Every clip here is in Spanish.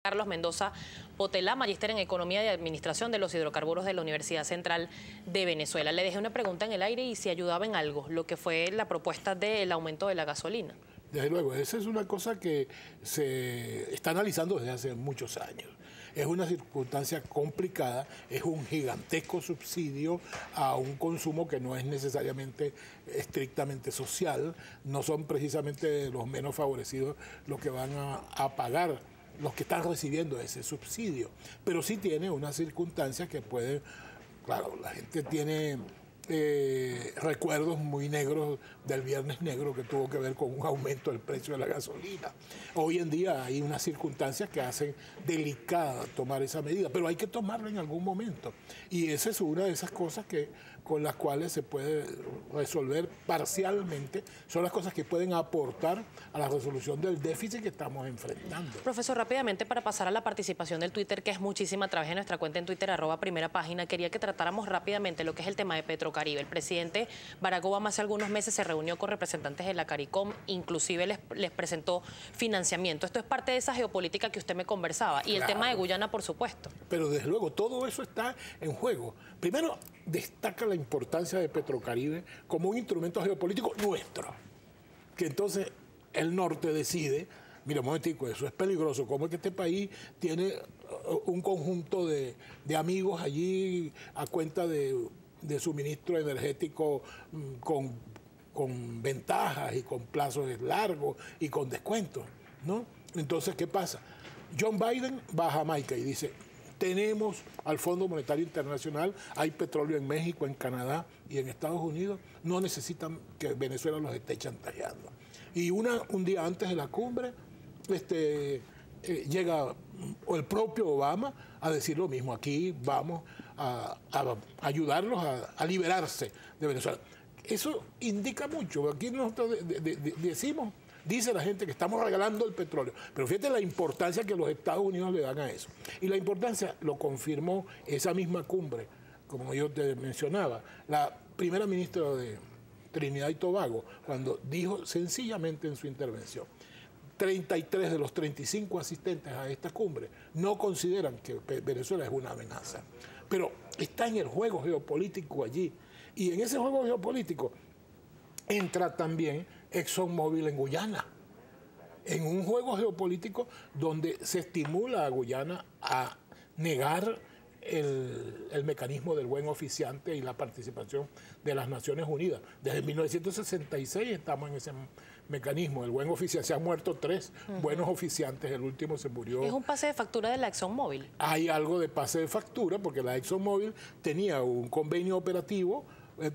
Carlos Mendoza Potelá, magíster en Economía y Administración de los Hidrocarburos de la Universidad Central de Venezuela. Le dejé una pregunta en el aire y si ayudaba en algo, lo que fue la propuesta del aumento de la gasolina. Desde luego, esa es una cosa que se está analizando desde hace muchos años. Es una circunstancia complicada, es un gigantesco subsidio a un consumo que no es necesariamente estrictamente social, no son precisamente los menos favorecidos los que van a pagar, los que están recibiendo ese subsidio, pero sí tiene una circunstancia que puede, claro, la gente tiene recuerdos muy negros del Viernes Negro que tuvo que ver con un aumento del precio de la gasolina. Hoy en día hay unas circunstancias que hacen delicada tomar esa medida, pero hay que tomarla en algún momento. Y esa es una de esas cosas con las cuales se puede resolver parcialmente, son las cosas que pueden aportar a la resolución del déficit que estamos enfrentando. Profesor, rápidamente para pasar a la participación del Twitter, que es muchísima a través de nuestra cuenta en Twitter, @primerapágina, quería que tratáramos rápidamente lo que es el tema de Petrocaribe. El presidente Barack Obama hace algunos meses se reunió con representantes de la CARICOM, inclusive les presentó financiamiento. Esto es parte de esa geopolítica que usted me conversaba. Y el tema de Guyana, por supuesto. Pero desde luego, todo eso está en juego. Primero, destaca la importancia de Petrocaribe como un instrumento geopolítico nuestro. Que entonces el norte decide, mira, un momentico, eso es peligroso. ¿Cómo es que este país tiene un conjunto de amigos allí a cuenta de suministro energético con ventajas y con plazos largos y con descuentos, ¿no? Entonces, ¿qué pasa? John Biden va a Jamaica y dice, tenemos al Fondo Monetario Internacional, hay petróleo en México, en Canadá y en Estados Unidos, no necesitan que Venezuela los esté chantajeando. Y un día antes de la cumbre, llega el propio Obama a decir lo mismo, aquí vamos a ayudarlos a liberarse de Venezuela. Eso indica mucho, aquí nosotros decimos, dice la gente que estamos regalando el petróleo, pero fíjate la importancia que los Estados Unidos le dan a eso. Y la importancia lo confirmó esa misma cumbre, como yo te mencionaba, la primera ministra de Trinidad y Tobago, cuando dijo sencillamente en su intervención, 33 de los 35 asistentes a esta cumbre no consideran que Venezuela es una amenaza. Pero está en el juego geopolítico allí. Y en ese juego geopolítico entra también ExxonMobil en Guyana. En un juego geopolítico donde se estimula a Guyana a negar el mecanismo del buen oficiante y la participación de las Naciones Unidas. Desde 1966 estamos en ese mecanismo. El buen oficiante, se han muerto 3 buenos oficiantes, el último se murió. ¿Es un pase de factura de la ExxonMobil? Hay algo de pase de factura porque la ExxonMobil tenía un convenio operativo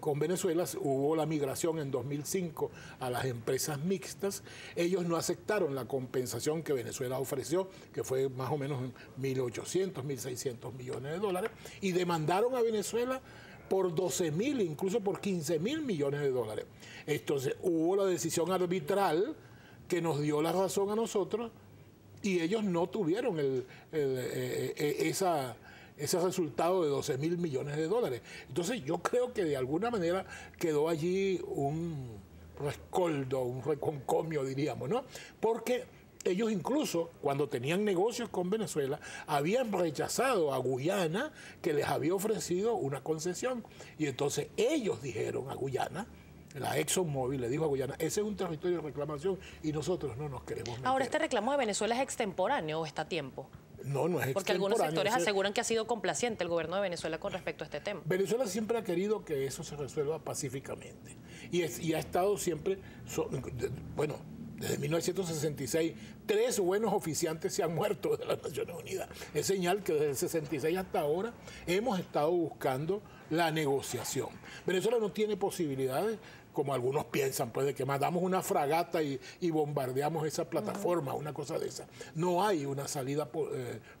con Venezuela, hubo la migración en 2005 a las empresas mixtas. Ellos no aceptaron la compensación que Venezuela ofreció, que fue más o menos 1.800, 1.600 millones de dólares, y demandaron a Venezuela por 12.000, incluso por 15.000 millones de dólares. Entonces hubo la decisión arbitral que nos dio la razón a nosotros y ellos no tuvieron ese resultado de 12.000 millones de dólares. Entonces yo creo que de alguna manera quedó allí un rescoldo, un reconcomio, diríamos, ¿no? Porque ellos incluso, cuando tenían negocios con Venezuela, habían rechazado a Guyana, que les había ofrecido una concesión. Y entonces ellos dijeron a Guyana, la ExxonMobil le dijo a Guyana, ese es un territorio de reclamación y nosotros no nos queremos meter. Ahora, ¿este reclamo de Venezuela es extemporáneo o está a tiempo? No, no es extemporáneo. Porque algunos sectores aseguran que ha sido complaciente el gobierno de Venezuela con respecto a este tema. Venezuela siempre ha querido que eso se resuelva pacíficamente. Y ha estado siempre, bueno, desde 1966, 3 buenos oficiantes se han muerto de las Naciones Unidas. Es señal que desde el 66 hasta ahora hemos estado buscando la negociación. Venezuela no tiene posibilidades, como algunos piensan, pues de que mandamos una fragata y bombardeamos esa plataforma, una cosa de esa. No hay una salida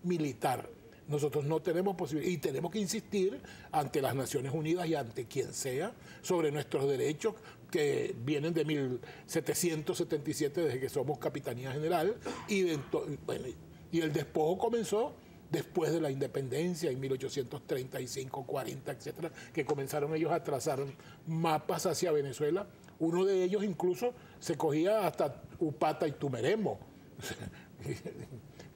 militar. Nosotros no tenemos posibilidad y tenemos que insistir ante las Naciones Unidas y ante quien sea sobre nuestros derechos que vienen de 1777 desde que somos Capitanía General y el despojo comenzó después de la independencia en 1835, 40, etcétera, que comenzaron ellos a trazar mapas hacia Venezuela. Uno de ellos incluso se cogía hasta Upata y Tumeremo.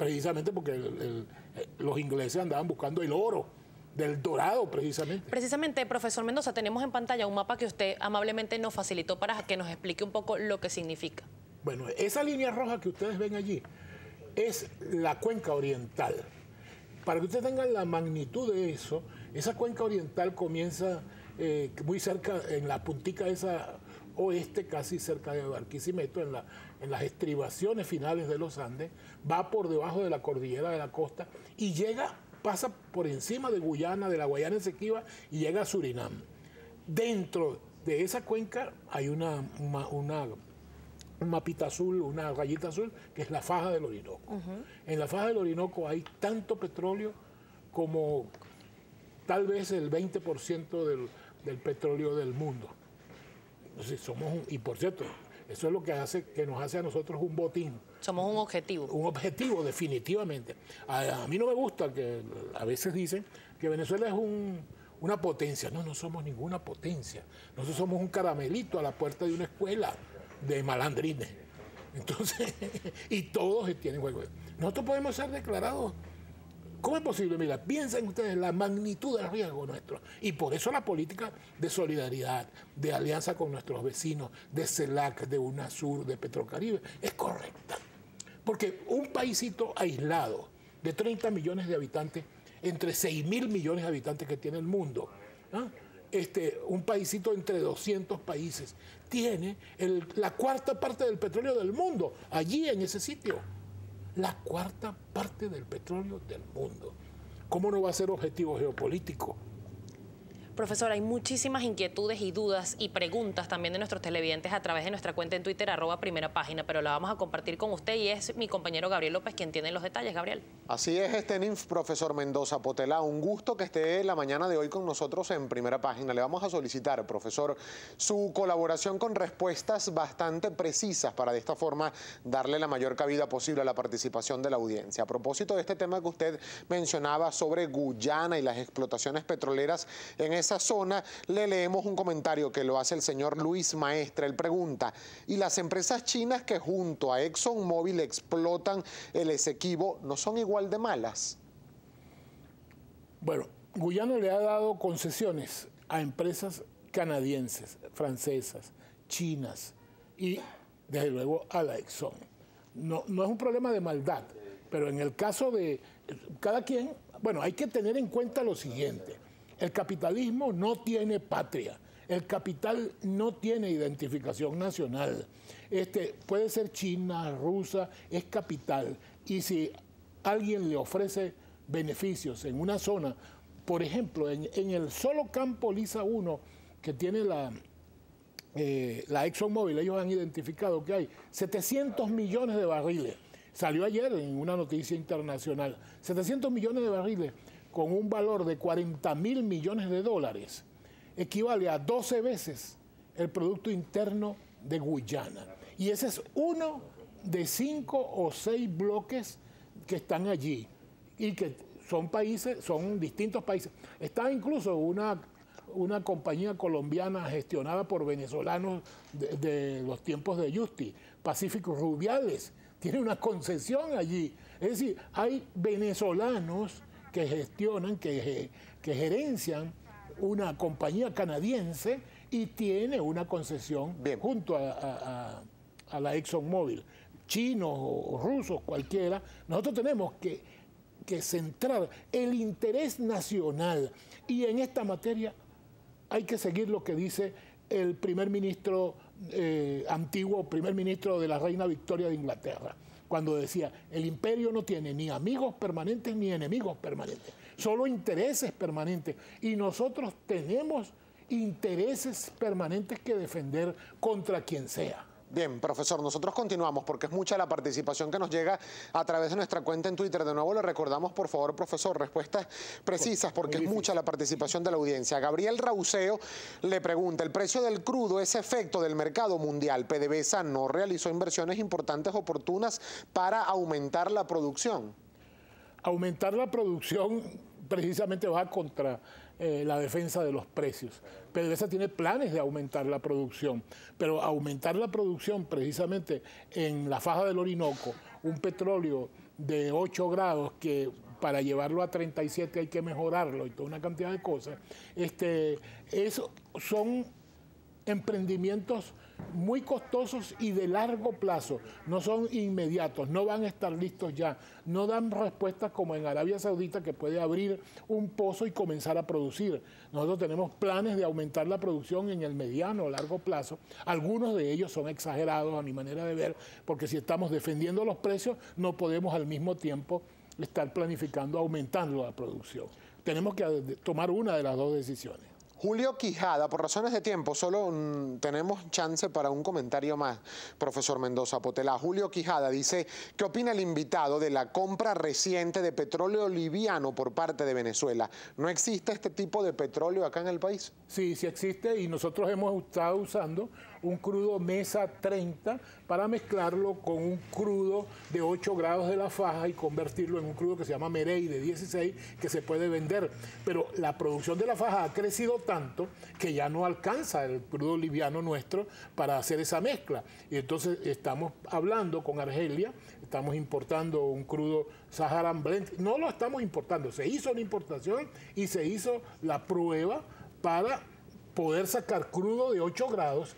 precisamente porque los ingleses andaban buscando el oro del dorado, precisamente. Precisamente, profesor Mendoza, tenemos en pantalla un mapa que usted amablemente nos facilitó para que nos explique un poco lo que significa. Bueno, esa línea roja que ustedes ven allí es la cuenca oriental. Para que ustedes tengan la magnitud de eso, esa cuenca oriental comienza muy cerca, en la puntica esa oeste, casi cerca de Barquisimeto, en las estribaciones finales de los Andes, va por debajo de la cordillera de la costa y pasa por encima de Guyana, de la Guayana Esequiba, y llega a Surinam. Dentro de esa cuenca hay un mapita azul, una rayita azul, que es la faja del Orinoco. En la faja del Orinoco hay tanto petróleo como tal vez el 20% del petróleo del mundo. Entonces y por cierto, eso es lo que nos hace a nosotros un botín. Somos un objetivo. Un objetivo, definitivamente. A mí no me gusta que a veces dicen que Venezuela es una potencia. No, no somos ninguna potencia. Nosotros somos un caramelito a la puerta de una escuela de malandrines. Entonces, y todos tienen juego. Nosotros podemos ser declarados. ¿Cómo es posible? Mira, piensen ustedes la magnitud del riesgo nuestro. Y por eso la política de solidaridad, de alianza con nuestros vecinos, de CELAC, de UNASUR, de Petrocaribe, es correcta. Porque un paísito aislado de 30 millones de habitantes, entre 6.000 millones de habitantes que tiene el mundo, ¿ah? Un paísito entre 200 países, tiene la cuarta parte del petróleo del mundo, allí en ese sitio. La cuarta parte del petróleo del mundo. ¿Cómo no va a ser objetivo geopolítico? Profesor, hay muchísimas inquietudes y dudas y preguntas también de nuestros televidentes a través de nuestra cuenta en Twitter, @Primera Página, pero la vamos a compartir con usted y es mi compañero Gabriel López quien tiene los detalles. Gabriel. Así es, profesor Mendoza Potela, un gusto que esté la mañana de hoy con nosotros en Primera Página. Le vamos a solicitar, profesor, su colaboración con respuestas bastante precisas para de esta forma darle la mayor cabida posible a la participación de la audiencia. A propósito de este tema que usted mencionaba sobre Guyana y las explotaciones petroleras en esa zona, le leemos un comentario que lo hace el señor Luis Maestre. Él pregunta, ¿y las empresas chinas que junto a ExxonMobil explotan el Esequibo no son igual de malas? Bueno, Guyana le ha dado concesiones a empresas canadienses, francesas, chinas y desde luego a la Exxon. No es un problema de maldad, pero en el caso de cada quien, bueno, hay que tener en cuenta lo siguiente. El capitalismo no tiene patria, el capital no tiene identificación nacional. Puede ser china, rusa, es capital. Y si alguien le ofrece beneficios en una zona, por ejemplo, en el solo campo Lisa 1 que tiene la ExxonMobil, ellos han identificado que hay 700 millones de barriles. Salió ayer en una noticia internacional, 700 millones de barriles con un valor de 40.000 millones de dólares, equivale a 12 veces el Producto Interno de Guyana. Y ese es uno de 5 o 6 bloques que están allí y que son distintos países. Está incluso una compañía colombiana gestionada por venezolanos de los tiempos de Justi, Pacífico Rubiales, tiene una concesión allí. Es decir, hay venezolanos que gestionan, que gerencian una compañía canadiense y tiene una concesión junto a la ExxonMobil. Chinos o rusos, cualquiera, nosotros tenemos que centrar el interés nacional y en esta materia hay que seguir lo que dice el primer ministro antiguo, primer ministro de la reina Victoria de Inglaterra, cuando decía, el imperio no tiene ni amigos permanentes ni enemigos permanentes, solo intereses permanentes. Y nosotros tenemos intereses permanentes que defender contra quien sea. Bien, profesor, nosotros continuamos porque es mucha la participación que nos llega a través de nuestra cuenta en Twitter. De nuevo le recordamos, por favor, profesor, respuestas precisas porque es mucha la participación de la audiencia. Gabriel Rauseo le pregunta, ¿el precio del crudo es efecto del mercado mundial? PDVSA no realizó inversiones importantes oportunas para aumentar la producción. Aumentar la producción precisamente va contra la defensa de los precios. PDVSA tiene planes de aumentar la producción, pero aumentar la producción precisamente en la faja del Orinoco, un petróleo de 8 grados que para llevarlo a 37 hay que mejorarlo y toda una cantidad de cosas, eso son emprendimientos muy costosos y de largo plazo, no son inmediatos, no van a estar listos ya, no dan respuestas como en Arabia Saudita, que puede abrir un pozo y comenzar a producir. Nosotros tenemos planes de aumentar la producción en el mediano o largo plazo. Algunos de ellos son exagerados a mi manera de ver, porque si estamos defendiendo los precios, no podemos al mismo tiempo estar planificando aumentando la producción. Tenemos que tomar una de las dos decisiones. Julio Quijada, por razones de tiempo, solo tenemos chance para un comentario más, profesor Mendoza Potelá. Julio Quijada dice, ¿qué opina el invitado de la compra reciente de petróleo liviano por parte de Venezuela? ¿No existe este tipo de petróleo acá en el país? Sí, sí existe, y nosotros hemos estado usando un crudo Mesa 30 para mezclarlo con un crudo de 8 grados de la faja y convertirlo en un crudo que se llama Merey de 16, que se puede vender. Pero la producción de la faja ha crecido tanto que ya no alcanza el crudo liviano nuestro para hacer esa mezcla. Y entonces estamos hablando con Argelia, estamos importando un crudo Saharan Blend. No lo estamos importando, se hizo una importación y se hizo la prueba para poder sacar crudo de 8 grados.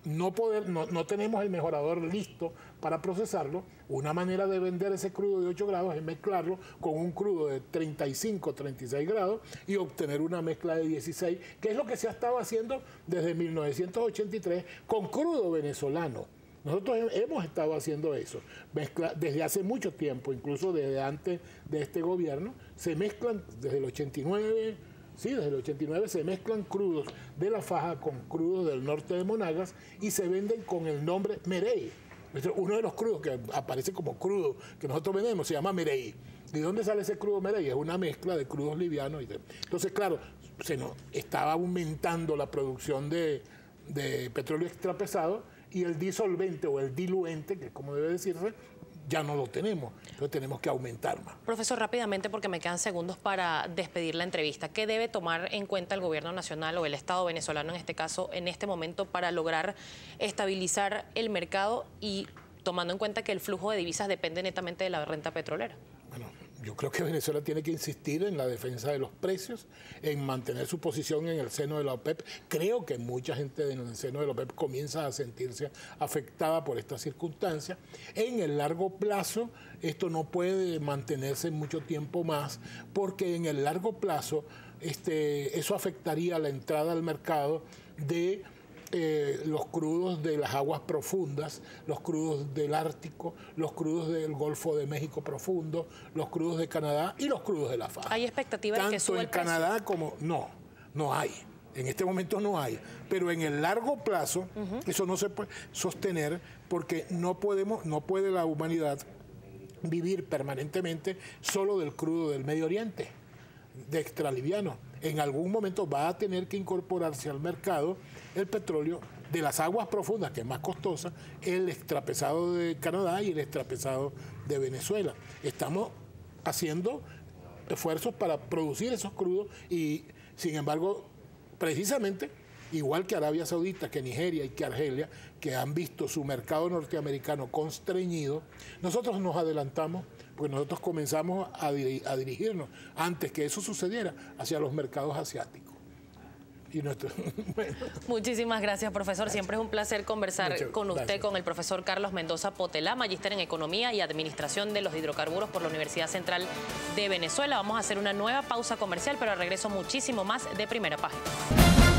No tenemos el mejorador listo para procesarlo. Una manera de vender ese crudo de 8 grados es mezclarlo con un crudo de 35, 36 grados y obtener una mezcla de 16, que es lo que se ha estado haciendo desde 1983 con crudo venezolano. Nosotros hemos estado haciendo eso desde hace mucho tiempo, incluso desde antes de este gobierno. Se mezclan desde el 89. Sí, desde el 89 se mezclan crudos de la faja con crudos del norte de Monagas y se venden con el nombre Merey. Uno de los crudos que aparece como crudo que nosotros vendemos se llama Merey. ¿De dónde sale ese crudo Merey? Es una mezcla de crudos livianos. Entonces, claro, se nos estaba aumentando la producción de petróleo extrapesado y el disolvente o el diluente, que es como debe decirse, ya no lo tenemos, entonces tenemos que aumentar más. Profesor, rápidamente, porque me quedan segundos para despedir la entrevista, ¿qué debe tomar en cuenta el gobierno nacional o el Estado venezolano en este caso, en este momento, para lograr estabilizar el mercado y tomando en cuenta que el flujo de divisas depende netamente de la renta petrolera? Bueno, yo creo que Venezuela tiene que insistir en la defensa de los precios, en mantener su posición en el seno de la OPEP. Creo que mucha gente en el seno de la OPEP comienza a sentirse afectada por estas circunstancias. En el largo plazo, esto no puede mantenerse mucho tiempo más, porque en el largo plazo eso afectaría la entrada al mercado de los crudos de las aguas profundas, los crudos del Ártico, los crudos del Golfo de México profundo, los crudos de Canadá y los crudos de la faja. ¿Hay expectativa de que suba el precio? Tanto en Canadá como... No hay. En este momento no hay. Pero en el largo plazo, eso no se puede sostener porque no puede la humanidad vivir permanentemente solo del crudo del Medio Oriente, de extraliviano. En algún momento va a tener que incorporarse al mercado el petróleo de las aguas profundas, que es más costosa, el extrapesado de Canadá y el extrapesado de Venezuela. Estamos haciendo esfuerzos para producir esos crudos y, sin embargo, precisamente, igual que Arabia Saudita, que Nigeria y que Argelia, que han visto su mercado norteamericano constreñido, nosotros nos adelantamos, porque nosotros comenzamos a dirigirnos, antes que eso sucediera, hacia los mercados asiáticos. Bueno. Muchísimas gracias, profesor. Gracias. Siempre es un placer conversar con usted, con el profesor Carlos Mendoza Potelá, magíster en Economía y Administración de los Hidrocarburos por la Universidad Central de Venezuela. Vamos a hacer una nueva pausa comercial, pero al regreso muchísimo más de Primera Página.